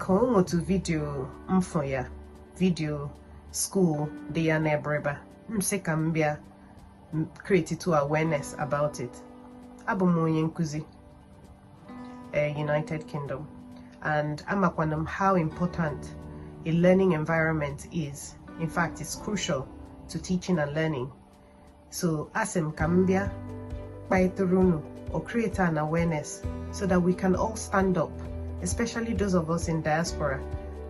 biko to video mfoya video school de ya na Abiriba mseka mbia create to awareness about it. Abụ onye nkuzi United Kingdom, and amakwanam how important a learning environment is. In fact, it's crucial to teaching and learning. So asem kambia baiturunu or create an awareness so that we can all stand up, especially those of us in diaspora,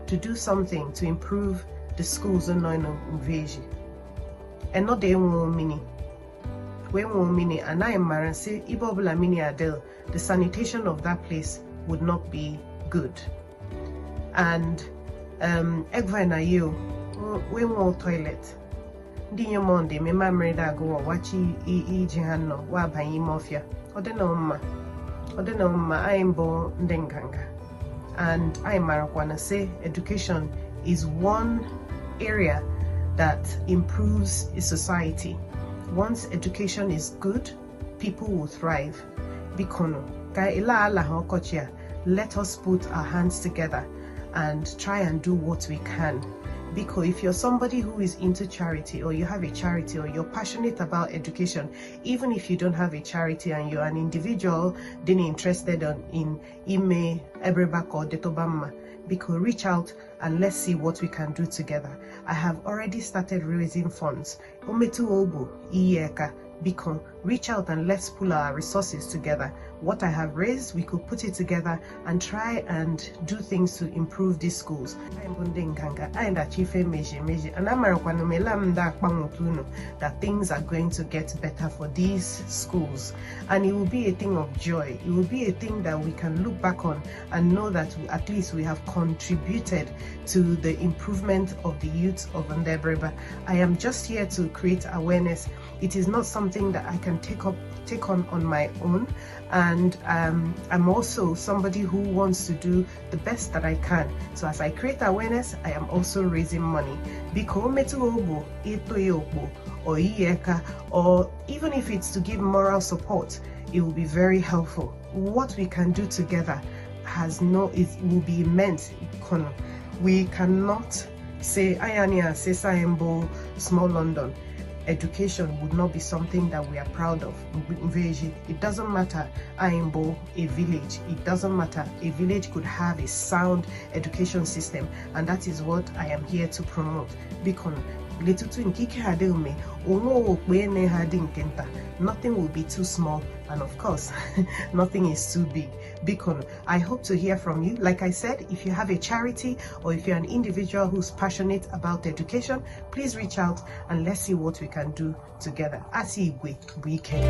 to do something to improve the schools in Mveji. And not the mini. When mini and I am maransi ibobula mini adel, the sanitation of that place would not be good. And egva na you when more toilet. Dinyo monde me mamreda go wachi jihanno wa banyi mafia. Odena umma I am bo ndenganga. And I marakwana say education is one area that improves a society. Once education is good, people will thrive. Bikono, let us put our hands together and try and do what we can. Because if you're somebody who is into charity, or you have a charity, or you're passionate about education, even if you don't have a charity and you're an individual then interested in Ime, Abiriba or Detobama, because reach out and let's see what we can do together. I have already started raising funds. Ometu Obu, Iyeka, Bikon, reach out and let's pull our resources together. What I have raised, we could put it together and try and do things to improve these schools. I'm Bundenganga, and Achieve Meji, and that things are going to get better for these schools. And it will be a thing of joy. It will be a thing that we can look back on and know that at least we have contributed to the improvement of the youth of Abiriba. I am just here to create awareness. It is not something that I can take on my own, and I'm also somebody who wants to do the best that I can. So as I create awareness, I am also raising money. Or even if it's to give moral support, it will be very helpful. What we can do together will be immense. We cannot say Ayania, say Saembo, small London. Education would not be something that we are proud of. It doesn't matter Aimbo, a village. It doesn't matter. A village could have a sound education system, and that is what I am here to promote. Because nothing will be too small, and of course nothing is too big. Because I hope to hear from you. Like I said, if you have a charity or if you're an individual who's passionate about education, please reach out and let's see what we can do together. As Igbo, we can.